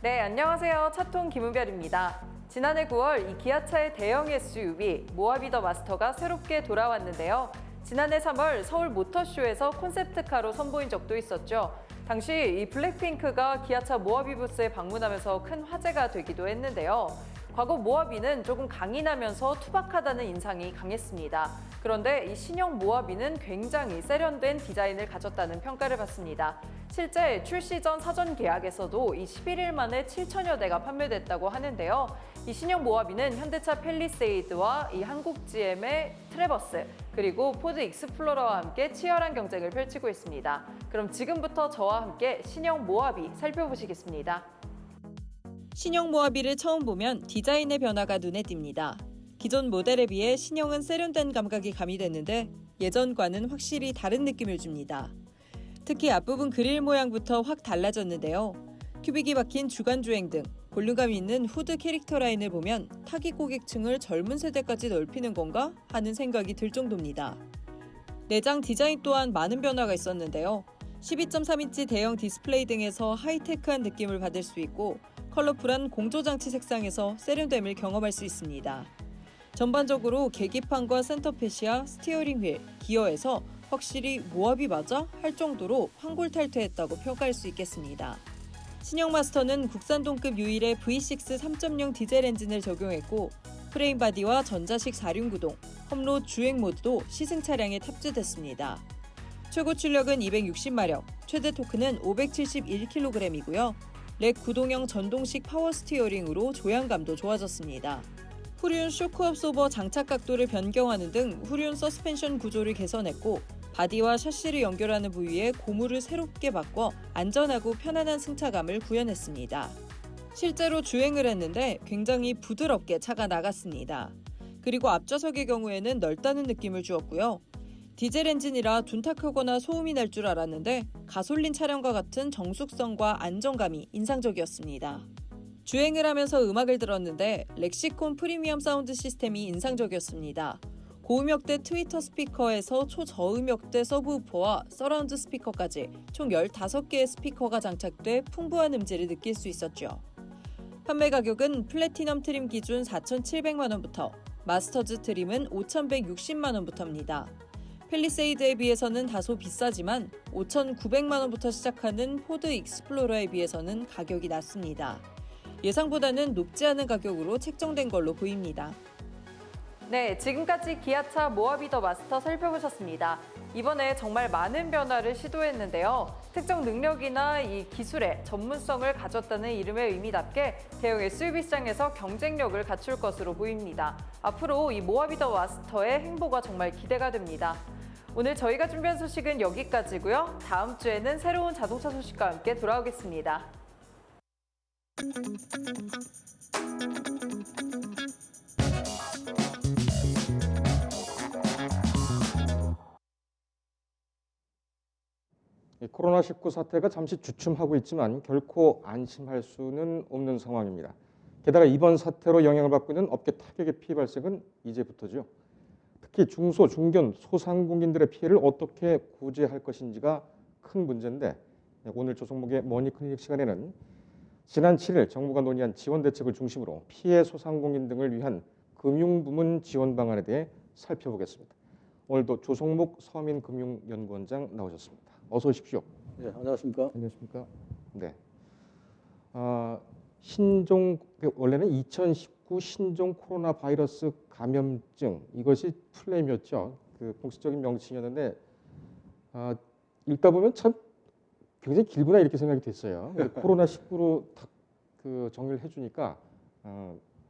네, 안녕하세요. 차통 김은별입니다. 지난해 9월 이 기아차의 대형 SUV 모하비 더 마스터가 새롭게 돌아왔는데요. 지난해 3월 서울 모터쇼에서 콘셉트카로 선보인 적도 있었죠. 당시 이 블랙핑크가 기아차 모하비 부스에 방문하면서 큰 화제가 되기도 했는데요. 과거 모하비는 조금 강인하면서 투박하다는 인상이 강했습니다. 그런데 이 신형 모하비는 굉장히 세련된 디자인을 가졌다는 평가를 받습니다. 실제 출시 전 사전 계약에서도 이 11일 만에 7천여 대가 판매됐다고 하는데요. 이 신형 모하비는 현대차 팰리세이드와 이 한국 GM의 트래버스 그리고 포드 익스플로러와 함께 치열한 경쟁을 펼치고 있습니다. 그럼 지금부터 저와 함께 신형 모하비 살펴보시겠습니다. 신형 모하비를 처음 보면 디자인의 변화가 눈에 띕니다. 기존 모델에 비해 신형은 세련된 감각이 가미됐는데 예전과는 확실히 다른 느낌을 줍니다. 특히 앞부분 그릴 모양부터 확 달라졌는데요. 큐빅이 박힌 주간주행 등 볼륨감 있는 후드 캐릭터 라인을 보면 타깃 고객층을 젊은 세대까지 넓히는 건가 하는 생각이 들 정도입니다. 내장 디자인 또한 많은 변화가 있었는데요. 12.3인치 대형 디스플레이 등에서 하이테크한 느낌을 받을 수 있고 컬러풀한 공조장치 색상에서 세련됨을 경험할 수 있습니다. 전반적으로 계기판과 센터펫이야 스티어링 휠, 기어에서 확실히 모하비 맞아? 할 정도로 황골탈퇴했다고 평가할 수 있겠습니다. 신형 마스터는 국산동급 유일의 V6 3.0 디젤 엔진을 적용했고 프레임 바디와 전자식 4륜구동, 험로드 주행 모드도 시승 차량에 탑재됐습니다. 최고 출력은 260마력, 최대 토크는 571kg이고요. 렉 구동형 전동식 파워 스티어링으로 조향감도 좋아졌습니다. 후륜 쇼크 업소버 장착 각도를 변경하는 등 후륜 서스펜션 구조를 개선했고 바디와 샤시를 연결하는 부위에 고무를 새롭게 바꿔 안전하고 편안한 승차감을 구현했습니다. 실제로 주행을 했는데 굉장히 부드럽게 차가 나갔습니다. 그리고 앞좌석의 경우에는 넓다는 느낌을 주었고요. 디젤 엔진이라 둔탁하거나 소음이 날 줄 알았는데 가솔린 차량과 같은 정숙성과 안정감이 인상적이었습니다. 주행을 하면서 음악을 들었는데 렉시콘 프리미엄 사운드 시스템이 인상적이었습니다. 고음역대 트위터 스피커에서 초저음역대 서브우퍼와 서라운드 스피커까지 총 15개의 스피커가 장착돼 풍부한 음질을 느낄 수 있었죠. 판매 가격은 플래티넘 트림 기준 4,700만 원부터 마스터즈 트림은 5,160만 원부터입니다. 팰리세이드에 비해서는 다소 비싸지만 5,900만 원부터 시작하는 포드 익스플로러에 비해서는 가격이 낮습니다. 예상보다는 높지 않은 가격으로 책정된 걸로 보입니다. 네, 지금까지 기아차 모하비 더 마스터 살펴보셨습니다. 이번에 정말 많은 변화를 시도했는데요. 특정 능력이나 이 기술의 전문성을 가졌다는 이름의 의미답게 대형 SUV 시장에서 경쟁력을 갖출 것으로 보입니다. 앞으로 이 모하비 더 마스터의 행보가 정말 기대가 됩니다. 오늘 저희가 준비한 소식은 여기까지고요. 다음 주에는 새로운 자동차 소식과 함께 돌아오겠습니다. 코로나19 사태가 잠시 주춤하고 있지만 결코 안심할 수는 없는 상황입니다. 게다가 이번 사태로 영향을 받고 있는 업계 타격의 피해 발생은 이제부터죠. 특히 중소, 중견, 소상공인들의 피해를 어떻게 구제할 것인지가 큰 문제인데 오늘 조성목의 머니클리닉 시간에는 지난 7일 정부가 논의한 지원 대책을 중심으로 피해 소상공인 등을 위한 금융부문 지원 방안에 대해 살펴보겠습니다. 오늘도 조성목 서민금융연구원장 나오셨습니다. 어서 오십시오. 네, 안녕하십니까? 안녕하십니까? 네. 신종 원래는 2019 신종 코로나 바이러스 감염증 이것이 풀네임이었죠. 그 공식적인 명칭이었는데 읽다 보면 참 굉장히 길구나 이렇게 생각이 됐어요. 코로나 19로 딱 그 정리를 해주니까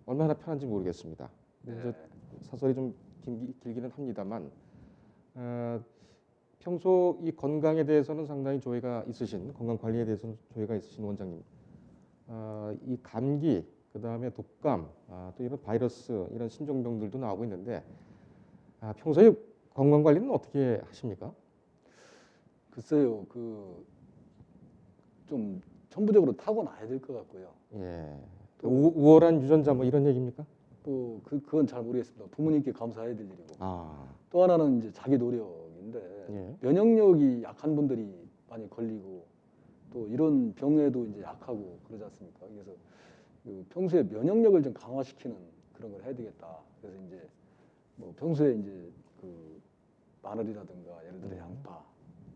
얼마나 편한지 모르겠습니다. 이제 사설이 좀 길기는 합니다만 평소 이 건강에 대해서는 상당히 조예가 있으신 건강 관리에 대해서는 조예가 있으신 원장님. 이 감기 그다음에 독감 또 이런 바이러스 이런 신종병들도 나오고 있는데 평소에 건강 관리는 어떻게 하십니까? 글쎄요, 좀 천부적으로 타고나야 될 것 같고요. 예. 우월한 유전자 뭐 이런 얘기입니까? 또 그건 잘 모르겠습니다. 부모님께 감사해야 될 일이고. 아, 또 하나는 이제 자기 노력인데 예. 면역력이 약한 분들이 많이 걸리고 또 이런 병에도 이제 약하고 그러지 않습니까? 그래서 그 평소에 면역력을 좀 강화시키는 그런 걸 해야 되겠다. 그래서 이제 뭐 평소에 이제 그 마늘이라든가 예를 들어 양파,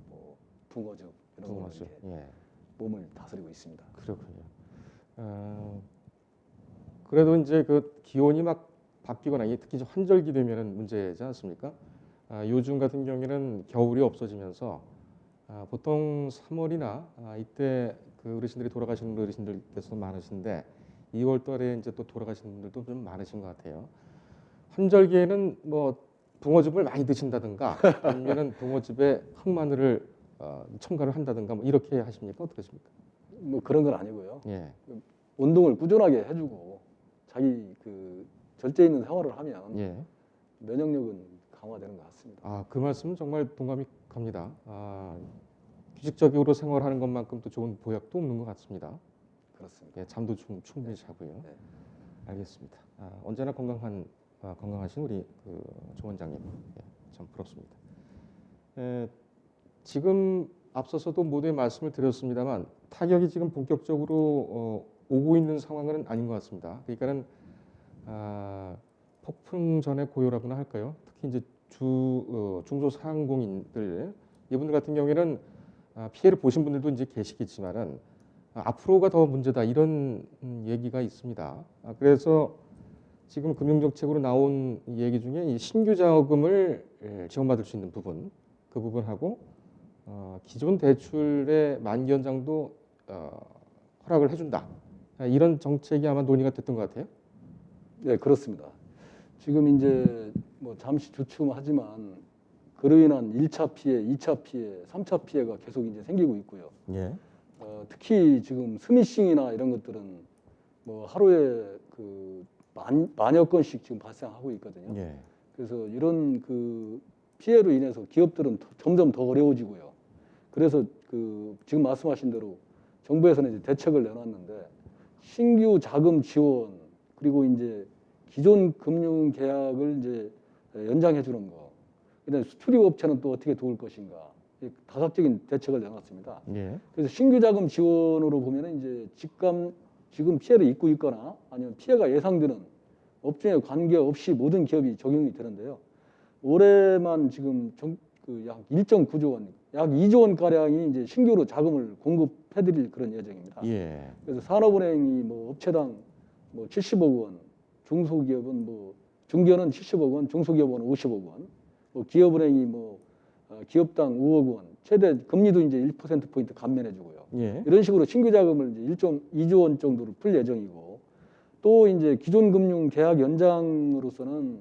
뭐 붕어즙 이런 거 붕어즙. 이렇게 예. 몸을 다스리고 있습니다. 그렇군요. 그래도 이제 그 기온이 막 바뀌거나 특히 이제 환절기 되면은 문제지 않습니까? 요즘 같은 경우에는 겨울이 없어지면서 보통 3월이나 이때 그 어르신들이 돌아가시는 어르신들께서 많으신데 2월 달에 이제 또 돌아가시는 분들도 좀 많으신 것 같아요. 환절기에는 뭐 붕어즙을 많이 드신다든가 아니면은 붕어즙에 흑마늘을 첨가를 한다든가 뭐 이렇게 하십니까? 어떠십니까? 뭐 그런 건 아니고요. 예. 운동을 꾸준하게 해주고 자기 그 절제 있는 생활을 하면 예. 면역력은 강화되는 것 같습니다. 그 말씀은 정말 동감이 갑니다. 규칙적으로 생활하는 것만큼 또 좋은 보약도 없는 것 같습니다. 그렇습니다. 예, 잠도 충분히 자고요. 네. 알겠습니다. 언제나 건강하신 우리 그 조 원장님, 예, 참 부럽습니다. 지금 앞서서도 모두의 말씀을 드렸습니다만 타격이 지금 본격적으로 오고 있는 상황은 아닌 것 같습니다. 그러니까는 폭풍 전의 고요라고나 할까요? 특히 이제 중소상공인들 이분들 같은 경우에는 피해를 보신 분들도 이제 계시겠지만은 앞으로가 더 문제다 이런 얘기가 있습니다. 그래서 지금 금융정책으로 나온 얘기 중에 이 신규 자금을 지원받을 수 있는 부분, 그 부분하고 기존 대출의 만기 연장도 허락을 해준다. 이런 정책이 아마 논의가 됐던 것 같아요. 네, 그렇습니다. 지금 이제 뭐 잠시 주춤하지만 그로 인한 1차 피해, 2차 피해, 3차 피해가 계속 이제 생기고 있고요. 예. 특히 지금 스미싱이나 이런 것들은 뭐 하루에 그 만여 건씩 지금 발생하고 있거든요. 예. 그래서 이런 그 피해로 인해서 기업들은 점점 더 어려워지고요. 그래서 그 지금 말씀하신 대로 정부에서는 이제 대책을 내놨는데 신규 자금 지원 그리고 이제 기존 금융 계약을 이제 연장해 주는 거. 그다음에 수출입 업체는 또 어떻게 도울 것인가. 다각적인 대책을 내놨습니다. 예. 그래서 신규 자금 지원으로 보면은 이제 지금 피해를 입고 있거나 아니면 피해가 예상되는 업종에 관계없이 모든 기업이 적용이 되는데요. 올해만 지금 약 1.9조 원, 약 2조 원 가량이 이제 신규로 자금을 공급해드릴 그런 예정입니다. 예. 그래서 산업은행이 뭐 업체당 뭐 70억 원, 중소기업은 뭐 중견은 70억 원, 중소기업은 50억 원, 뭐 기업은행이 뭐 기업당 5억 원, 최대 금리도 이제 1% 포인트 감면해주고요. 예. 이런 식으로 신규 자금을 이제 1.2조 원 정도로 풀 예정이고 또 이제 기존 금융 계약 연장으로서는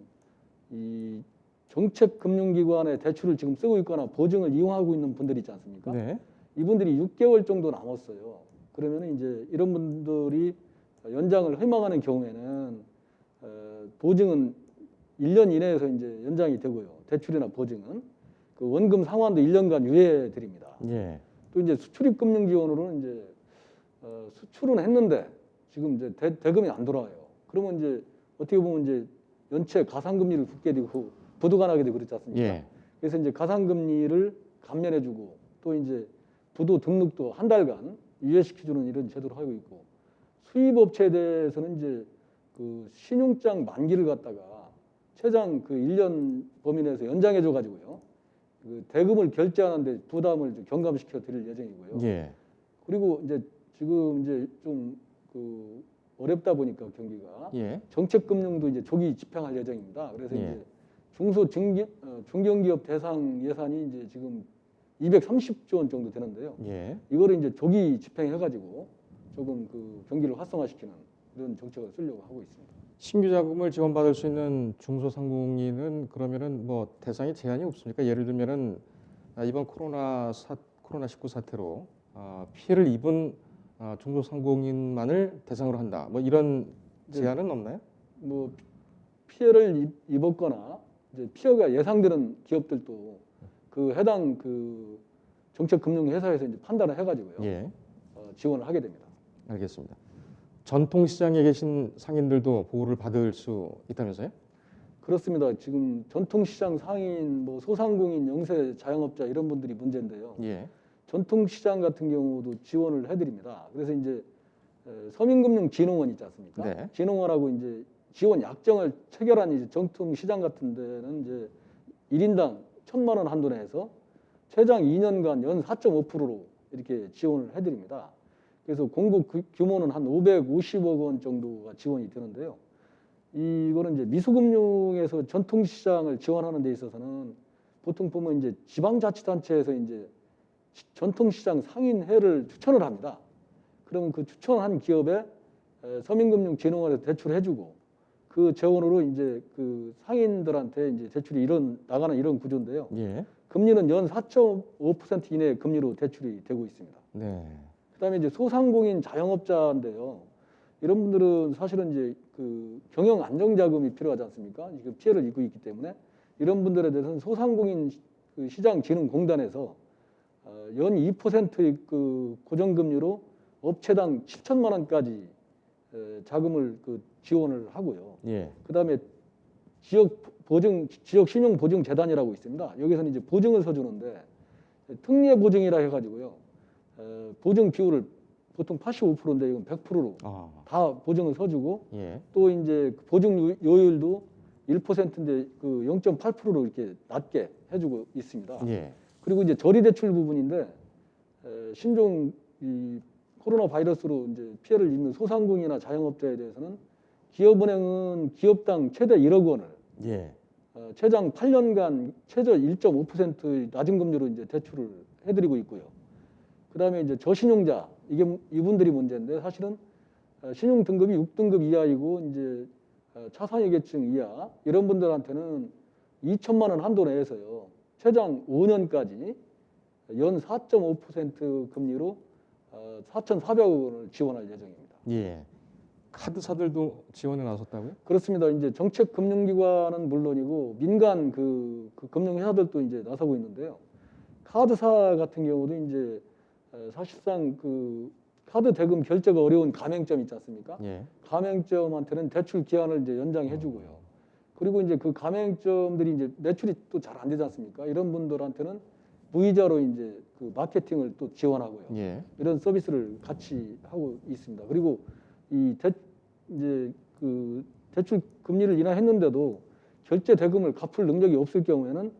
이 정책 금융기관의 대출을 지금 쓰고 있거나 보증을 이용하고 있는 분들이 있지 않습니까? 네. 이분들이 6개월 정도 남았어요. 그러면 이제 이런 분들이 연장을 희망하는 경우에는 보증은 1년 이내에서 이제 연장이 되고요. 대출이나 보증은 그 원금 상환도 1년간 유예 드립니다. 예. 또 이제 수출입 금융 지원으로는 이제 수출은 했는데 지금 이제 대금이 안 돌아와요. 그러면 이제 어떻게 보면 이제 연체 가상금리를 붙게 되고 부도가 나게 되고 그렇지 않습니까? 예. 그래서 이제 가상금리를 감면해주고 또 이제 부도 등록도 한 달간 유예시켜주는 이런 제도를 하고 있고 수입업체에 대해서는 이제 그 신용장 만기를 갖다가 최장 그 1년 범위 내에서 연장해줘 가지고요. 그 대금을 결제하는데 부담을 좀 경감시켜 드릴 예정이고요. 예. 그리고 이제 지금 이제 좀 그 어렵다 보니까 경기가 예. 정책금융도 이제 조기 집행할 예정입니다. 그래서 예. 이제 중견기업 대상 예산이 이제 지금 230조 원 정도 되는데요. 예. 이거를 이제 조기 집행해가지고 조금 그 경기를 활성화시키는 이런 정책을 쓰려고 하고 있습니다. 신규 자금을 지원받을 수 있는 중소상공인은 그러면은 뭐 대상이 제한이 없습니까? 예를 들면은 이번 코로나19 사태로 피해를 입은 중소상공인만을 대상으로 한다. 뭐 이런 제한은 없나요? 뭐 피해를 입었거나 이제 피해가 예상되는 기업들도 그 해당 그 정책금융회사에서 이제 판단을 해가지고요. 예. 지원을 하게 됩니다. 알겠습니다. 전통시장에 계신 상인들도 보호를 받을 수 있다면서요? 그렇습니다. 지금 전통시장 상인, 뭐 소상공인, 영세 자영업자 이런 분들이 문제인데요. 예. 전통시장 같은 경우도 지원을 해드립니다. 그래서 이제 서민금융진흥원 있지 않습니까? 네. 진흥원하고 이제 지원 약정을 체결한 이제 전통시장 같은 데는 이제 1인당 1,000만 원 한도 내에서 최장 2년간 연 4.5%로 이렇게 지원을 해드립니다. 그래서 공급 규모는 한 550억 원 정도가 지원이 되는데요. 이거는 이제 미수금융에서 전통시장을 지원하는 데 있어서는 보통 보면 이제 지방자치단체에서 이제 전통시장 상인회를 추천을 합니다. 그러면 그 추천한 기업에 서민금융진흥원에서 대출해주고 그 재원으로 이제 그 상인들한테 이제 대출이 나가는 이런 구조인데요. 예. 금리는 연 4.5% 이내의 금리로 대출이 되고 있습니다. 네. 그다음에 이제 소상공인 자영업자인데요. 이런 분들은 사실은 이제 그 경영 안정자금이 필요하지 않습니까? 지금 피해를 입고 있기 때문에 이런 분들에 대해서는 소상공인 그 시장진흥공단에서 연 2%의 그 고정금리로 업체당 7천만 원까지 자금을 그 지원을 하고요. 예. 그다음에 지역 신용 보증 재단이라고 있습니다. 여기서는 이제 보증을 서주는데 특례 보증이라 해가지고요. 보증 비율을 보통 85%인데 이건 100%로 다 보증을 서주고 예. 또 이제 보증 요율도 1%인데 그 0.8%로 이렇게 낮게 해주고 있습니다. 예. 그리고 이제 저리 대출 부분인데 신종 이 코로나 바이러스로 이제 피해를 입는 소상공인이나 자영업자에 대해서는 기업은행은 기업당 최대 1억 원을 예. 최장 8년간 최저 1.5%의 낮은 금리로 이제 대출을 해드리고 있고요. 그다음에 이제 저신용자 이분들이 문제인데 사실은 신용 등급이 6등급 이하이고 이제 차상위계층 이하 이런 분들한테는 2천만 원 한도 내에서요 최장 5년까지 연 4.5% 금리로 4,400억 원을 지원할 예정입니다. 예. 카드사들도 지원에 나섰다고요? 그렇습니다. 이제 정책금융기관은 물론이고 민간 그 금융회사들도 이제 나서고 있는데요. 카드사 같은 경우도 이제 사실상 그 카드 대금 결제가 어려운 가맹점 있지 않습니까? 예. 가맹점한테는 대출 기한을 이제 연장해주고요. 그리고 이제 그 가맹점들이 이제 매출이 또 잘 안 되지 않습니까? 이런 분들한테는 무이자로 이제 그 마케팅을 또 지원하고요. 예. 이런 서비스를 같이 하고 있습니다. 그리고 이제 그 대출 금리를 인하했는데도 결제 대금을 갚을 능력이 없을 경우에는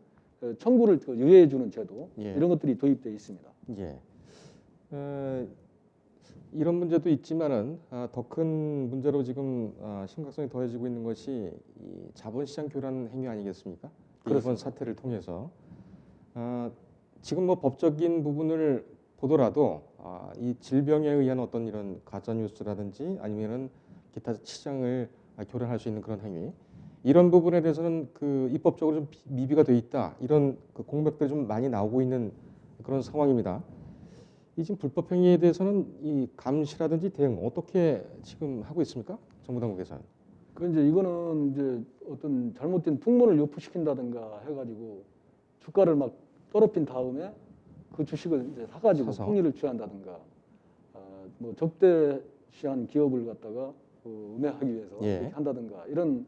청구를 유예해 주는 제도 예. 이런 것들이 도입되어 있습니다. 예. 이런 문제도 있지만은 더 큰 문제로 지금 심각성이 더해지고 있는 것이 이 자본시장 교란 행위 아니겠습니까? 이번 사태를 통해서 지금 뭐 법적인 부분을 보더라도 이 질병에 의한 어떤 이런 가짜 뉴스라든지 아니면은 기타 시장을 교란할 수 있는 그런 행위 이런 부분에 대해서는 그 입법적으로 좀 미비가 돼 있다 이런 그 공백들이 좀 많이 나오고 있는 그런 상황입니다. 이 지금 불법 행위에 대해서는 이 감시라든지 대응 어떻게 지금 하고 있습니까? 정부 당국에서는. 그 이제 이거는 이제 어떤 잘못된 풍문을 유포시킨다든가 해가지고 주가를 막 떨어뜨린 다음에 그 주식을 이제 사가지고 폭리를 취한다든가 뭐 적대시한 기업을 갖다가 음해하기 위해서 예. 이렇게 한다든가 이런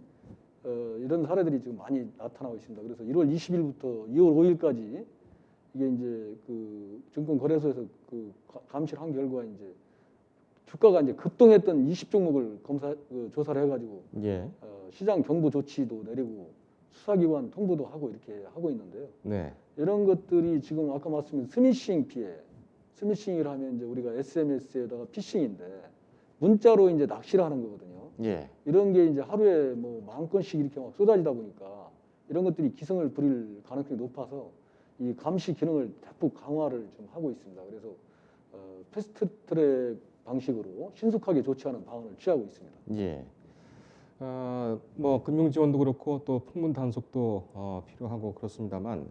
사례들이 지금 많이 나타나고 있습니다. 그래서 1월 20일부터 2월 5일까지 이게 이제 그 증권거래소에서 그 감시를 한 결과 이제 주가가 이제 급등했던 20종목을 조사를 해가지고 예. 시장 경보 조치도 내리고 수사기관 통보도 하고 이렇게 하고 있는데요. 네. 이런 것들이 지금 아까 말씀드린 스미싱 피해, 스미싱이라 하면 이제 우리가 SMS에다가 피싱인데 문자로 이제 낚시를 하는 거거든요. 예. 이런 게 이제 하루에 뭐 10,000건씩 이렇게 막 쏟아지다 보니까 이런 것들이 기승을 부릴 가능성이 높아서 이 감시 기능을 대폭 강화를 좀 하고 있습니다. 그래서 패스트트랙 방식으로 신속하게 조치하는 방안을 취하고 있습니다. 예. 뭐 금융 지원도 그렇고 또 풍문 단속도 필요하고 그렇습니다만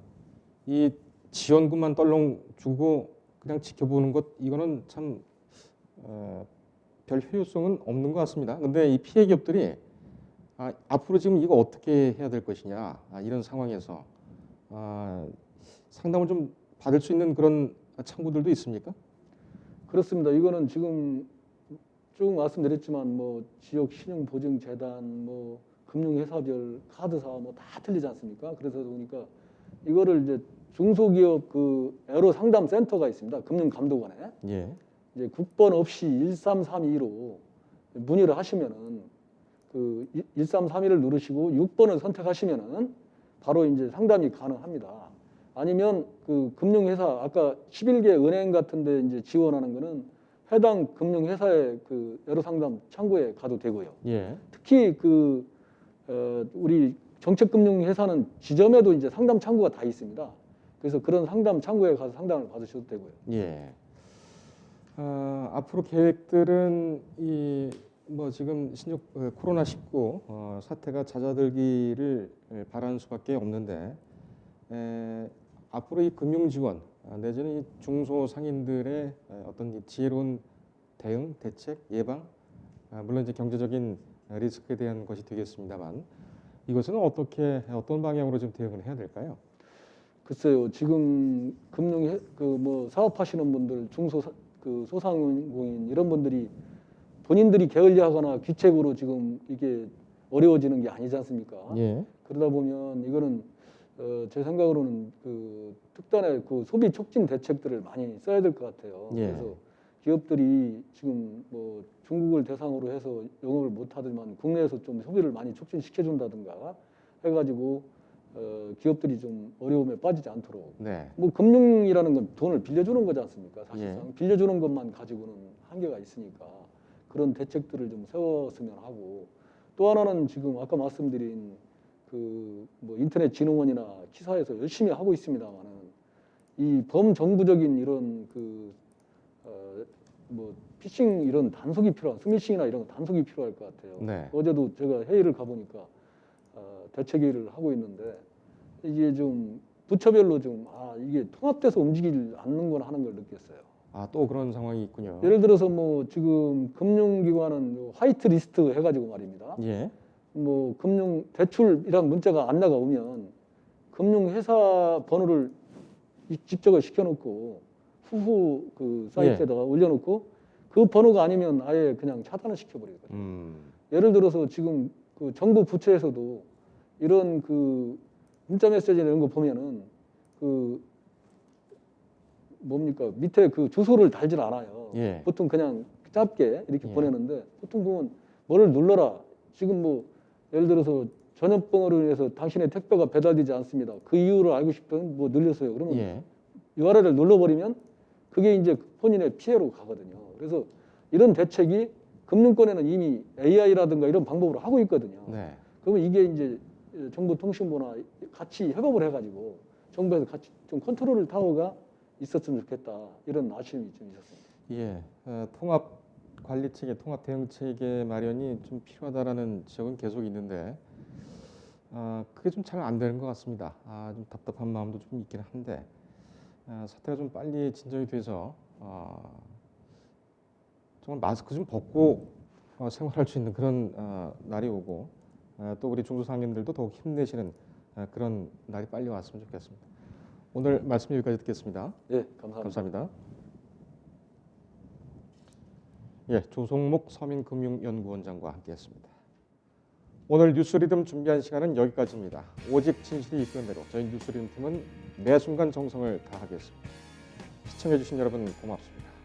이 지원금만 떨렁 주고 그냥 지켜보는 것 이거는 참 별 효율성은 없는 것 같습니다. 근데 이 피해 기업들이 앞으로 지금 이거 어떻게 해야 될 것이냐 이런 상황에서 상담을 좀 받을 수 있는 그런 창구들도 있습니까? 그렇습니다. 이거는 지금 쭉 말씀드렸지만 뭐 지역 신용보증재단, 뭐 금융회사별 카드사 뭐 다 틀리지 않습니까? 그래서 보니까 이거를 이제 중소기업 그 애로 상담 센터가 있습니다. 금융감독원에 예. 이제 국번 없이 1332로 문의를 하시면은 그 1332를 누르시고 6번을 선택하시면은 바로 이제 상담이 가능합니다. 아니면 그 금융회사 아까 11개 은행 같은데 이제 지원하는 거는 해당 금융회사의 그 애로상담 창구에 가도 되고요. 예. 특히 그 우리 정책금융회사는 지점에도 이제 상담 창구가 다 있습니다. 그래서 그런 상담 창구에 가서 상담을 받으셔도 되고요. 예. 앞으로 계획들은 뭐 지금 코로나 19 사태가 잦아들기를 바라는 수밖에 없는데 앞으로 이 금융 지원 내지는 이 중소상인들의 어떤 이 지혜로운 대응, 대책, 예방 물론 이제 경제적인 리스크에 대한 것이 되겠습니다만 이것은 어떤 방향으로 좀 대응을 해야 될까요? 글쎄요, 지금 금융 뭐 사업하시는 분들, 소상공인 이런 분들이 본인들이 게을리하거나 귀책으로 지금 이게 어려워지는 게 아니지 않습니까? 예. 그러다 보면 이거는 제 생각으로는 그 특단의 그 소비 촉진 대책들을 많이 써야 될 것 같아요. 예. 그래서 기업들이 지금 뭐 중국을 대상으로 해서 영업을 못하지만 국내에서 좀 소비를 많이 촉진시켜 준다든가 해가지고 기업들이 좀 어려움에 빠지지 않도록. 네. 뭐 금융이라는 건 돈을 빌려주는 거지 않습니까? 사실상 예. 빌려주는 것만 가지고는 한계가 있으니까 그런 대책들을 좀 세웠으면 하고 또 하나는 지금 아까 말씀드린 그 뭐 인터넷 진흥원이나 키사에서 열심히 하고 있습니다만은 이 범정부적인 이런 그 뭐 피싱 이런 단속이 필요한 스미싱이나 이런 단속이 필요할 것 같아요. 네. 어제도 제가 회의를 가보니까 대책회의를 하고 있는데 이게 좀 부처별로 좀 이게 통합돼서 움직이지 않는구나 하는 걸 느꼈어요. 또 그런 상황이 있군요. 예를 들어서 뭐 지금 금융기관은 화이트 리스트 해가지고 말입니다. 예. 뭐 금융 대출이란 문자가 안 나가오면 금융회사 번호를 집적을 시켜놓고 후후 그 사이트에다가 올려놓고 그 번호가 아니면 아예 그냥 차단을 시켜버리거든요. 예를 들어서 지금 그 정부 부처에서도 이런 그 문자 메시지 이런 거 보면은 그 뭡니까 밑에 그 주소를 달질 않아요. 예. 보통 그냥 짧게 이렇게 예. 보내는데 보통 보면 뭐를 눌러라. 지금 뭐 예를 들어서 전염병으로 인해서 당신의 택배가 배달되지 않습니다. 그 이유를 알고 싶으면 뭐 늘렸어요. 그러면 예. URL을 눌러버리면 그게 이제 본인의 피해로 가거든요. 그래서 이런 대책이 금융권에는 이미 AI라든가 이런 방법으로 하고 있거든요. 네. 그러면 이게 이제 정보통신부나 같이 협업을 해가지고 정부에서 같이 좀 컨트롤 타워가 있었으면 좋겠다 이런 아쉬움이 좀 있었습니다. 예. 통합 관리 체계, 통합 대응 체계 마련이 좀 필요하다라는 지적은 계속 있는데 그게 좀 잘 안 되는 것 같습니다. 좀 답답한 마음도 좀 있긴 한데 사태가 좀 빨리 진정이 돼서 정말 마스크 좀 벗고 생활할 수 있는 그런 날이 오고 또 우리 중소상인들도 더욱 힘내시는 그런 날이 빨리 왔으면 좋겠습니다. 오늘 말씀 여기까지 듣겠습니다. 예, 감사합니다. 감사합니다. 예, 조성목 서민금융연구원장과 함께했습니다. 오늘 뉴스리듬 준비한 시간은 여기까지입니다. 오직 진실이 이끄는 대로 저희 뉴스리듬 팀은 매 순간 정성을 다하겠습니다. 시청해주신 여러분 고맙습니다.